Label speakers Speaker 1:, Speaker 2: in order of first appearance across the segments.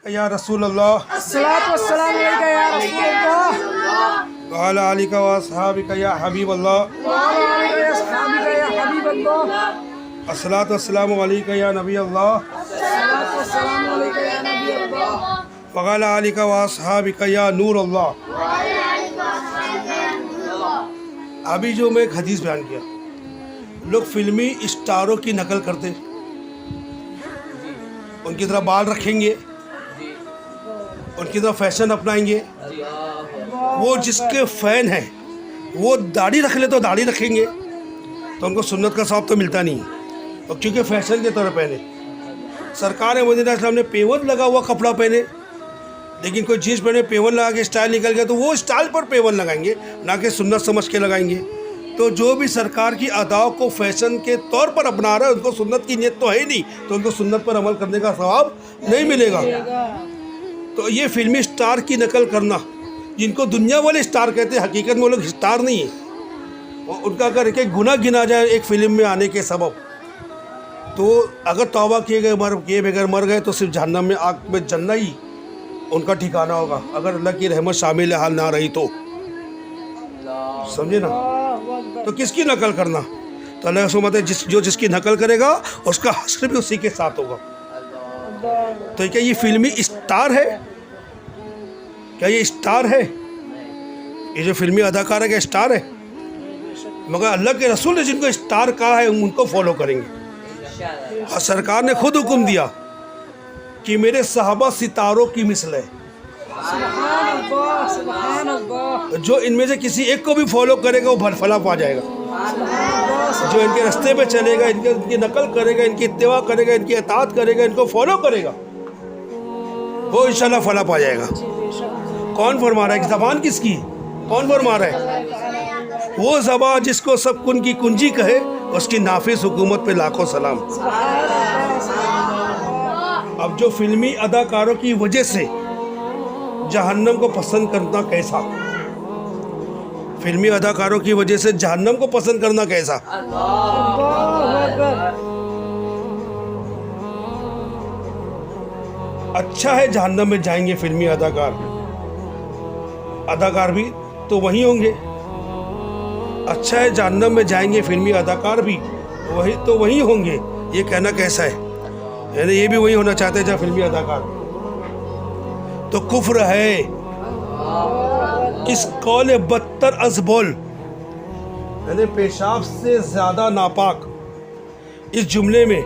Speaker 1: या रसूल अल्लाह
Speaker 2: अस्सलातु वस्सलामु अलैका या रसूलल्लाह
Speaker 1: व अला आलिका व अस्हाबिका या हबीब अल्लाह
Speaker 2: व अला आलिका या सहाबिका या हबीब अल्लाह
Speaker 1: अस्सलातु वस्सलामु अलैका या नबी अल्लाह
Speaker 2: अस्सलातु वस्सलामु अलैका या नबी अल्लाह
Speaker 1: व अला आलिका व अस्हाबिका या नूर अल्लाह। अभी जो मैं एक हदीस बयान किया, लोग फिल्मी स्टारों की नकल करते, उनकी तरह बाल रखेंगे, उनकी तरह फैशन अपनाएंगे। वो जिसके फ़ैन हैं वो दाढ़ी रख ले तो दाढ़ी रखेंगे, तो उनको सुन्नत का सवाब तो मिलता नहीं, और क्योंकि फैशन के तरह पहने। सरकार मदीना इस्लाम ने पेवन लगा हुआ कपड़ा पहने, लेकिन कोई जीन्स पहने पेवन लगा के स्टाइल निकल गया तो वो स्टाइल पर पेवन लगाएंगे, ना कि सुन्नत समझ के लगाएंगे। तो जो भी सरकार की अदाओं को फैशन के तौर पर अपना रहा है, उनको सुन्नत की नीयत तो है ही नहीं, तो उनको सुन्नत पर अमल करने का सवाब नहीं मिलेगा। तो ये फिल्मी स्टार की नकल करना, जिनको दुनिया वाले स्टार कहते हैं, हकीकत में वो लोग स्टार नहीं है। और उनका अगर एक गुनाह गिना जाए एक फ़िल्म में आने के सबब, तो अगर तौबा किए बगैर मर गए तो सिर्फ जहन्नम में आग में जलना ही उनका ठिकाना होगा, अगर अल्लाह की रहमत शामिल हाल ना रही तो। समझे ना? तो किसकी नकल करना? तो अल्लाह सुमत है, जिसकी नकल करेगा उसका हश्र भी उसी के साथ होगा। तो क्या ये फिल्मी स्टार है? क्या ये स्टार है? ये जो फिल्मी अदाकार है क्या स्टार है? मगर अल्लाह के रसूल ने जिनको स्टार कहा है उनको फॉलो करेंगे। और सरकार ने खुद हुक्म दिया कि मेरे सहाबा सितारों की मिसल है, जो इनमें से किसी एक को भी फॉलो करेगा वो फला पा जाएगा। जो इनके रास्ते पे चलेगा, इनकी नकल करेगा, इनकी इत्तिबा करेगा, इनकी इताअत करेगा, इनको फॉलो करेगा, वो इंशाल्लाह फला पा जाएगा। कौन फरमा रहा है? ज़बान किसकी? कौन फरमा रहा है? वो ज़बान जिसको सब कुन की कुंजी कहे, उसकी नाफिस हुकूमत पे लाखों सलाम। अब जो फिल्मी अदाकारों की वजह से जहन्नम को पसंद करना कैसा? फिल्मी अदाकारों की वजह से जहन्नम को पसंद करना कैसा? अच्छा है जहन्नम में जाएंगे फिल्मी अदाकार भी तो वही होंगे। अच्छा है जहन्नम में जाएंगे फिल्मी अदाकार भी वही होंगे। ये कहना कैसा है? यानी ये भी वही होना चाहते हैं जहाँ फिल्मी अदाकार। तो कुफ्र है इस कौल बदतर अज़बोल, यानी पेशाब से ज़्यादा नापाक। इस जुमले में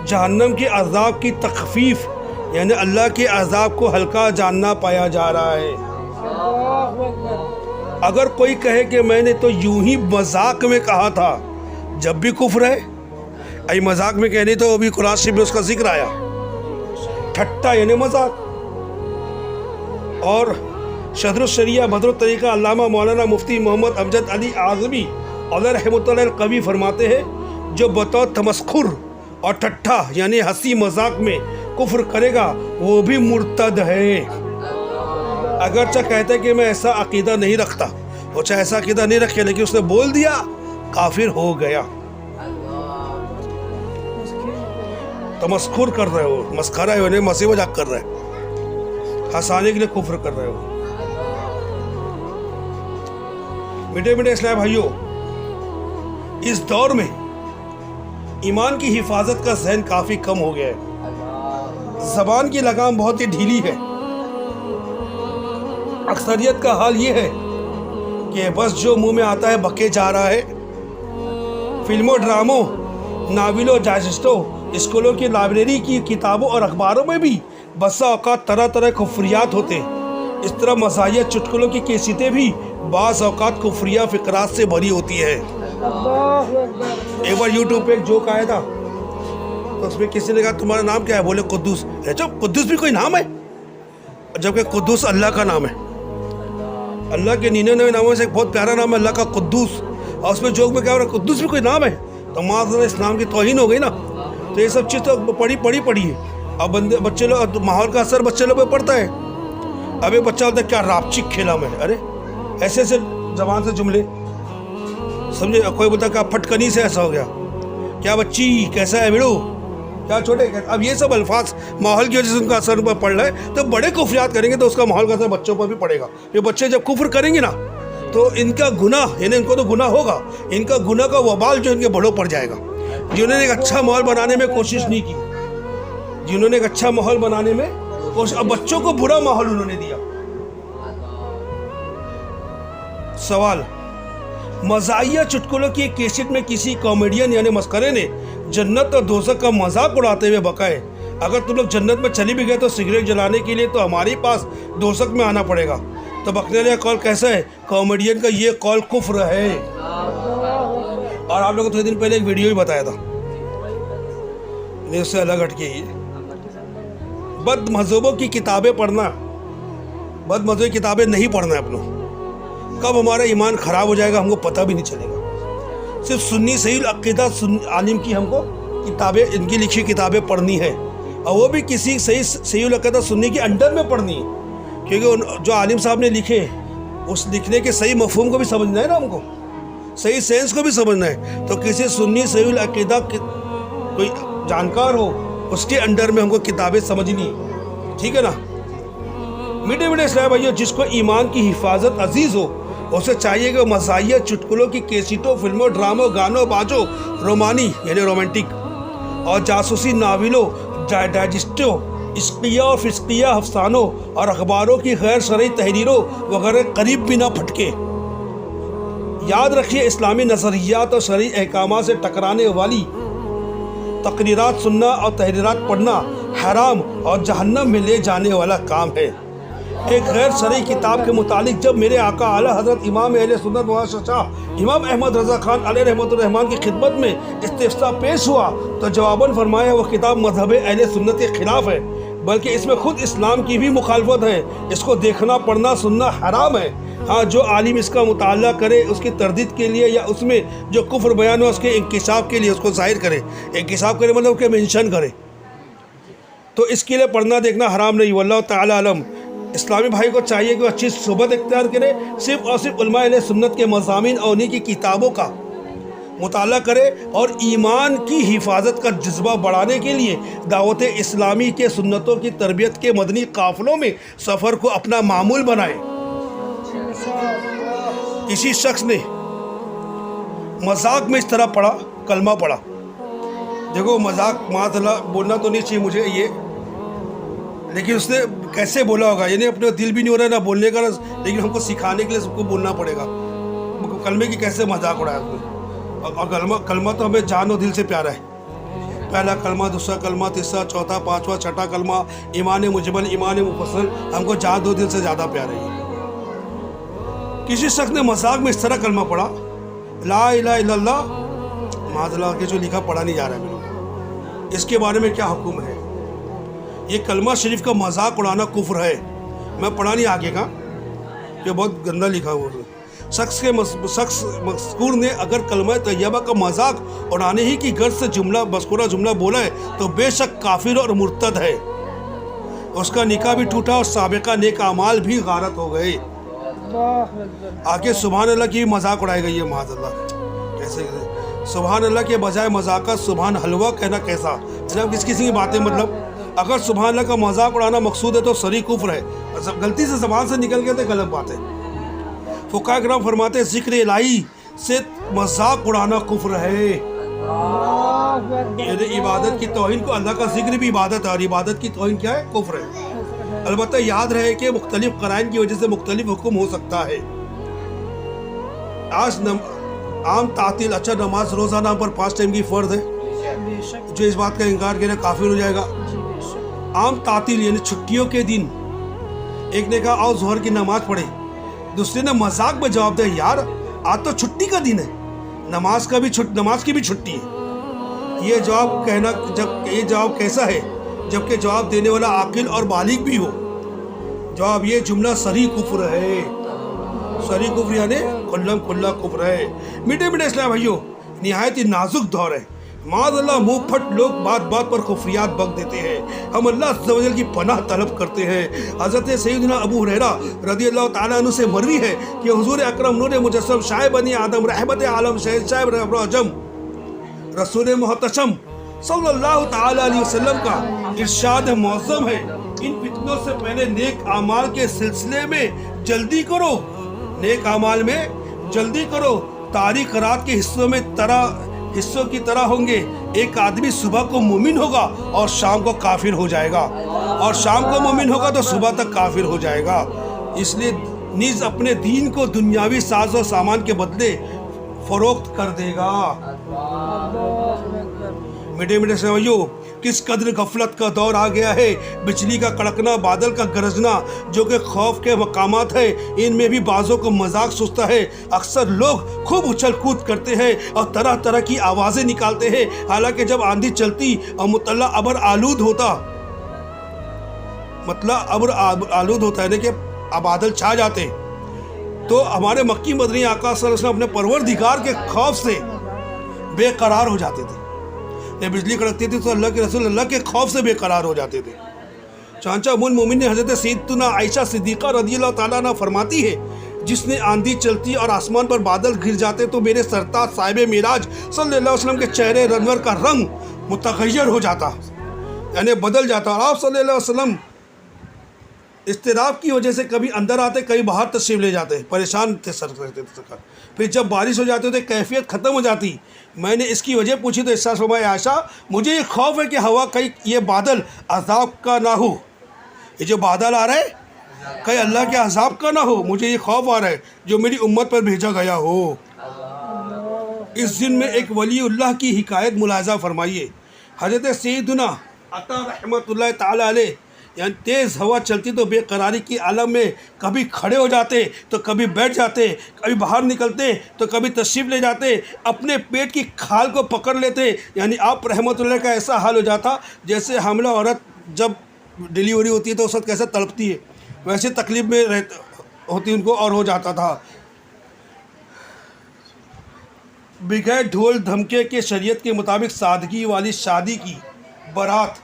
Speaker 1: जहन्नम के अज़ाब की तख़फ़ीफ़, यानी अल्लाह के अज़ाब को हल्का जानना पाया जा रहा है। अगर कोई कहे कि मैंने तो यूं ही मजाक में कहा था, जब भी कुफ्र है। आई मजाक में कहने तो अभी कुरान शरीफ में उसका जिक्र आया, ठट्टा यानी मजाक। और शदरुल शरिया बदरुल तरीक़ा अल्लामा मौलाना मुफ्ती मोहम्मद अमजद अली आज़मी अलैहि रहमतुल्लाह कवी फरमाते हैं, जो बतौर तमस्खुर और ठट्ठा यानी हंसी मजाक में कुफ्र करेगा वो भी मुर्तद है। अगरचा कहता है कि मैं ऐसा अकीदा नहीं रखता, और चाहे ऐसा अकीदा नहीं रखे, लेकिन उसने बोल दिया, काफिर हो गया। तमस्खुर कर रहे हो, मस्खरा है, मसीह मजाक कर रहे हो, हंसाने के लिए कुफ्र कर रहे हो। बेटे इस्लाम भाइयों, इस दौर में ईमान की हिफाजत का ज़हन काफ़ी कम हो गया है। ज़बान की लगाम बहुत ही ढीली है। अक्सरियत का हाल ये है कि बस जो मुंह में आता है बके जा रहा है। फिल्मों, ड्रामों, नावलों, डाइजेस्टों, स्कूलों की लाइब्रेरी की किताबों और अखबारों में भी बसा औकात तरह तरह कुफ्रियात होते हैं। इस तरह मज़ाहिया चुटकुलों की कैसेटें भी बाज़ औकात कुफ्रिया फ़िक्रात से भरी होती है। एक बार यूट्यूब पे एक जोक आया था, तो उसमें किसी ने कहा तुम्हारा नाम क्या है? बोले कुद्दूस। अच्छा, कुद्दूस भी कोई नाम है? जबकि कुद्दूस अल्लाह का नाम है। अल्लाह के 99 नामों से एक बहुत प्यारा नाम है अल्लाह का कुद्दूस। और उसमें जोक में क्या हो रहा है? कुद्दूस भी कोई नाम है? तो माज़ इस नाम की तौहीन हो गई ना। तो ये सब चीज़ तो पड़ी है। अब बच्चे लोग, माहौल का असर बच्चे लोग पे पड़ता है। अब एक बच्चा होता है क्या रापचिक खेला मैं, अरे ऐसे जबान से जुमले समझे। कोई बोलता क्या फटकनी से ऐसा हो गया, क्या बच्ची कैसा है बेड़ू, क्या छोटे, अब ये सब अल्फाज माहौल की वजह से उनका असर पर पड़ रहा है, तो बड़े कुफरियात करेंगे तो उसका माहौल का असर बच्चों पर भी पड़ेगा। ये बच्चे जब कुफ्र करेंगे ना तो इनका गुनाह, यानी इनको तो गुनाह होगा, इनका गुनाह का वबाल जो इनके बड़ों पर जाएगा। जिन्होंने एक अच्छा माहौल बनाने में कोशिश नहीं की, जिन्होंने एक अच्छा माहौल बनाने में कोशिश, अब बच्चों को बुरा माहौल उन्होंने दिया। सवाल, मज़ाहिया चुटकुलों की एक कैसेट में किसी कॉमेडियन यानी मस्करे ने जन्नत और दोज़ख का मजाक उड़ाते हुए बकाए, अगर तुम लोग जन्नत में चली भी गए तो सिगरेट जलाने के लिए तो हमारे पास दोज़ख में आना पड़ेगा। तो बकने वाला कौल कैसा है? कॉमेडियन का ये कौल कुफ्र है। और आप लोगों को थोड़े दिन पहले एक वीडियो भी बताया था, नहीं उससे अलग हटके ही, बद मज़हबों की किताबें पढ़ना, बद मज़हब की किताबें नहीं पढ़ना है अपनों। कब हमारा ईमान ख़राब हो जाएगा हमको पता भी नहीं चलेगा। सिर्फ सुन्नी सही अक़ीदा आलिम की हमको किताबें, इनकी लिखी किताबें पढ़नी है, और वो भी किसी सही अक़ीदा सुन्नी के अंडर में पढ़नी है, क्योंकि जो आलिम साहब ने लिखे उस लिखने के सही मफ़हूम को भी समझना है ना, हमको सही सेंस को भी समझना है। तो किसी सुन्नी सही अक़ीदा कोई जानकार हो उसके अंडर में हमको किताबें समझनी है, ठीक है ना। मीठे मीठे इस्लाम भाइयों, जिसको ईमान की हिफाजत अजीज़ हो उसे चाहिए कि मज़ाहिया चुटकुलों की कैसेटों, फिल्मों, ड्रामों, गानों, बाजों, रोमानी यानी रोमांटिक और जासूसी नावलों, डाइजेस्टों, इश्किया और फिस्किया अफसानों और अखबारों की गैर शरई तहरीरों वगैरह करीब भी ना फटके। याद रखिए, इस्लामी नज़रियात और शरई अहकाम से टकराने वाली तकरीरात सुनना और तहरीरात पढ़ना हराम और जहन्नम में ले जाने वाला काम है। एक गैर शरई किताब के मुतालिक जब मेरे आका आला हज़रत इमाम अहले सुन्नत मुहद्दिस इमाम अहमद रज़ा खान अलैहि रहमतुर रहमान की खिदमत में इस्तिफ्ता पेश हुआ तो जवाबन फरमाया वह किताब मज़हब अहले सुन्नत के ख़िलाफ़ है, बल्कि इसमें खुद इस्लाम की भी मुखालफत है। इसको देखना, पढ़ना, सुनना हराम है। हाँ, जो आलिम इसका मुताला करे उसकी तरदीद के लिए या उसमें जो कुफ्र बयान हो उसके इंकिशाफ के लिए उसको ज़ाहिर करे, इंकिशाफ करे मतलब उसके मेंशन करे, तो इसके लिए पढ़ना देखना हराम नहीं। वल्लाहु ताला अलम। इस्लामी भाई को चाहिए कि वो अच्छी सोबत इख्तियार करे, सिर्फ़ और सिर्फ उलमा अहले सुन्नत के मज़ामीन और उन्हीं की किताबों का मुताला करे और ईमान की हिफाजत का जज्बा बढ़ाने के लिए दावत इस्लामी के सुन्नतों की तरबियत के मदनी काफ़िलों में सफ़र को अपना मामूल बनाए। किसी शख्स ने मजाक में इस तरह पढ़ा, कलमा पढ़ा, देखो मजाक माज़अल्लाह बोलना तो नहीं चाहिए मुझे ये, लेकिन उसने कैसे बोला होगा, यानी अपने दिल भी नहीं हो रहा है ना बोलने का, लेकिन हमको सिखाने के लिए सबको बोलना पड़ेगा। कलमे की कैसे मजाक उड़ाया उसने। और कलमा तो हमें जान और दिल से प्यारा है। पहला कलमा, दूसरा कलमा, तीसरा, चौथा, पांचवा, छठा कलमा, ईमान मुजमल, ईमान मुफस्सल, हमको जान दो दिल से ज़्यादा प्यारा है। किसी शख्स ने मजाक में इस तरह कलमा पढ़ा, ला इलाहा इल्लल्लाह, माज़अल्लाह के जो लिखा पढ़ा नहीं जा रहा है मेरे, इसके बारे में क्या हुक्म है? ये कलमा शरीफ का मजाक उड़ाना कुफ्र है। मैं पढ़ा नहीं आगे का, ये बहुत गंदा लिखा हुआ है। शख्स मज़कूर ने अगर कलमा तैयबा का मजाक उड़ाने ही की गर्ज से मज़कूरा जुमला बोला है तो बेशक काफिर और मुर्तद है, उसका निकाह भी टूटा और साबिका नेक अमाल भी गारत हो गए। आगे सुभान अल्लाह की मजाक उड़ाई गई है। माज़अल्लाह, कैसे सुभान अल्लाह के बजाय मजाक सुभान हलवा कहना कैसा? जनाब किसी की बातें, मतलब अगर सुभान अल्लाह का मजाक उड़ाना मकसूद है तो सरी कुफ्र है, गलती से ज़बान से निकल गया तो गलत बात है। फुक़हा किराम फरमाते हैं ज़िक्र इलाही से मजाक उड़ाना कुफ्र है। इबादत की तौहीन को, अल्लाह का जिक्र भी इबादत है और इबादत की तौहीन क्या है? कुफ्र है। अलबत्ता याद रहे कि मुख्तलिफ क़राइन की वजह से मुख्तलिफ हुक्म हो सकता है। आज आम तातील, अच्छा नमाज रोज़ाना पर 5 टाइम की फ़र्ज है, जो इस बात का इनकार करे काफिर हो जाएगा। आम तातील यानी छुट्टियों के दिन, एक ने कहा आओ ज़ोहर की नमाज़ पढ़े, दूसरे ने मजाक में जवाब दिया यार आज तो छुट्टी का दिन है, नमाज की भी छुट्टी है। ये जवाब कैसा है जबकि जवाब देने वाला आकिल और बालिग भी हो? जवाब ये जुमला सरी कुफ्र है। सरी कुफ्र यानी खुल्लम खुल्ला कुफ्र है। मीठे मीठे इस्लाम भाइयों, निहायत ही नाजुक दौर है। माज़अल्लाह मुँह फट लोग बात बात पर खुफरियात बक देते हैं। हम अल्लाह अज़्ज़ व जल की पनाह तलब करते हैं। हज़रत सैयदना अबू हुरैरा रज़ियल्लाहु ताला अन्हु से मरवी है कि हुज़ूर अकरम नूर मुजस्सम शाह बनी आदम रहमत आलम शहंशाह अजम रसूल मुहतशम सल्लल्लाहु ताला अलैहि वसल्लम का इरशाद मौज़म है, इन फितनों से पहले नेक आमाल के सिलसिले में जल्दी करो, नेक आमाल में जल्दी करो। तारीख रात के हिस्सों की तरह होंगे। एक आदमी सुबह को मोमिन होगा और शाम को काफिर हो जाएगा, और शाम को मोमिन होगा तो सुबह तक काफिर हो जाएगा। इसलिए निज अपने दीन को दुनियावी साज और सामान के बदले फरोख्त कर देगा। मीठे मीठे समझो, किस कदर गफलत का दौर आ गया है। बिजली का कड़कना, बादल का गरजना जो कि खौफ के मकामात है, इनमें भी बाज़ों को मजाक सोचता है। अक्सर लोग खूब उछल कूद करते हैं और तरह तरह की आवाज़ें निकालते हैं। हालांकि जब आंधी चलती और मुतल्ला अबर आलूद होता, मतलब अबर आलूद होता है कि बादल छा जाते, तो हमारे मक्की मदनी आका सल्लल्लाहु अलैहि वसल्लम अपने परवरदिगार के खौफ से बेकरार हो जाते थे। जब बिजली कड़कती थी तो अल्लाह के रसूल अल्लाह के खौफ से बेकरार हो जाते थे। चांचा मुन मोमिन ने हज़रत सैयदतुना आयशा सिद्दीक़ा रज़ियल्लाहु ताला अन्हा फरमाती है, जिसने आंधी चलती और आसमान पर बादल घिर जाते तो मेरे सरताज साहिब मेराज सल्लल्लाहु अलैहि वसल्लम के चेहरे रनवर का रंग मुतग़य्यर हो जाता, यानी बदल जाता। और आप सल्लल्लाहु अलैहि वसल्लम इस्तिराब की वजह से कभी अंदर आते, कभी बाहर तशरीफ़ ले जाते, परेशान थे सरकार। फिर जब बारिश हो जाती तो कैफियत ख़त्म हो जाती। मैंने इसकी वजह पूछी तो इर्शाद फरमाया, आयशा मुझे ये खौफ है कि हवा कहीं ये बादल अज़ाब का ना हो, ये जो बादल आ रहा है कहीं अल्लाह के अज़ाब का ना हो, मुझे ये खौफ आ रहा है जो मेरी उम्मत पर भेजा गया हो। इस दिन में एक वलीउल्लाह की हिकायत मुलाज़ा फरमाइए। हज़रत सैयदुना अता रहमतुल्लाह ताला अलैह, यानी तेज़ हवा चलती तो बेकरारी की आलम में कभी खड़े हो जाते तो कभी बैठ जाते, कभी बाहर निकलते तो कभी तशरीफ़ ले जाते, अपने पेट की खाल को पकड़ लेते। यानी आप रहमतुल्लाह का ऐसा हाल हो जाता जैसे हामिला औरत जब डिलीवरी होती है तो उस वक्त कैसे तड़पती है, वैसे तकलीफ़ में होती उनको और हो जाता था। बगैर ढोल धमके के शरीयत के मुताबिक सादगी वाली शादी की बारात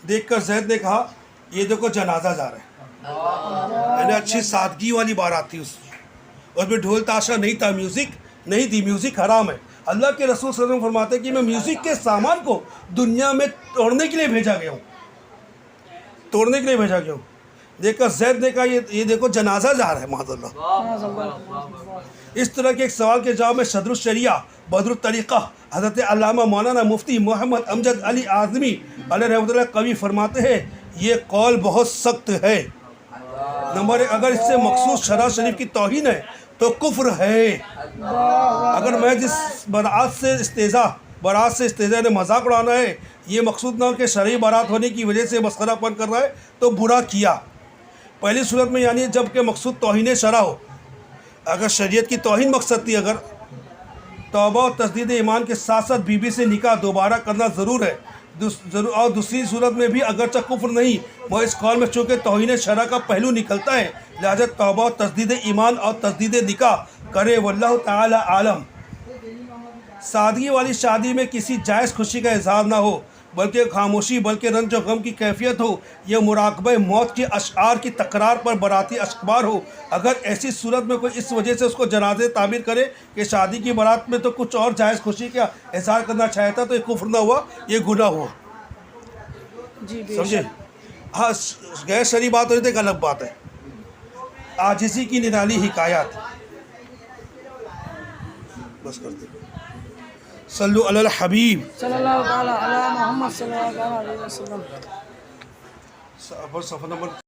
Speaker 1: देखकर जैद ने कहा, ये देखो जनाजा जा रहा है। यानी अच्छी सादगी वाली बारात थी उसमें ढोल ताशा नहीं था, म्यूज़िक नहीं थी, म्यूज़िक हराम है। अल्लाह के रसूल सल्लल्लाहु अलैहि वसल्लम फरमाते हैं कि मैं म्यूज़िक के सामान को दुनिया में तोड़ने के लिए भेजा गया हूँ, तोड़ने के लिए भेजा गया हूँ। देखकर जैद ने कहा, ये देखो जनाजा जा रहा है माज़अल्लाह। इस तरह के एक सवाल के जवाब में सदरुश शरिया बदरुत तरीक़ा हज़रत अल्लामा मौलाना मुफ्ती मोहम्मद अमजद अली आज़मी अलैहि रहमतुल्लाह कवि फरमाते हैं, ये कौल बहुत सख्त है। नंबर एक, अगर इससे मखसूस शरा शरीफ की तौहीन है तो कुफ्र है। अगर मैं जिस बारात से इस्तेज़ा ने मजाक उड़ाना है, ये मकसूद ना हो कि शरई बारात होने की वजह से मस्खरापन कर रहा है तो बुरा किया। पहली सूरत में यानी जब कि मकसूद तौहीन शरा हो, अगर शरीयत की तौहीन मकसद थी, अगर तौबा और तस्दीद ईमान के साथ साथ बीबी से निकाह दोबारा करना ज़रूर है। और दूसरी सूरत में भी अगरचा कुफ्र नहीं, वह इस कौल में चूँकि तौहीन शरा का पहलू निकलता है, लिहाजा तौबा और तस्दीद ईमान और तस्दीद निकाह करे, वल्लाहु ताला आलम। सादगी वाली शादी में किसी जायज़ खुशी का इजहार ना हो, बल्कि खामोशी, बल्कि रंज व गम की कैफियत हो। यह मुराकबे मौत के अशआर की तकरार पर बराती अशकबार हो। अगर ऐसी सूरत में कोई इस वजह से उसको जनाजे ताबीर करे कि शादी की बारात में तो कुछ और जायज़ खुशी का इजहार करना चाहता, तो ये कुफ्र ना हुआ, ये गुनाह हुआ। समझे? हाँ, गैर शरी बात हो रही तो एक अलग बात है। आजिज़ी की निराली हिकायत बस करते। सल्लु अलल हबीब
Speaker 2: सल्लल्लाहु ताला अला मोहम्मद सल्लल्लाहु अलैहि वसल्लम।
Speaker 1: सफ़र नंबर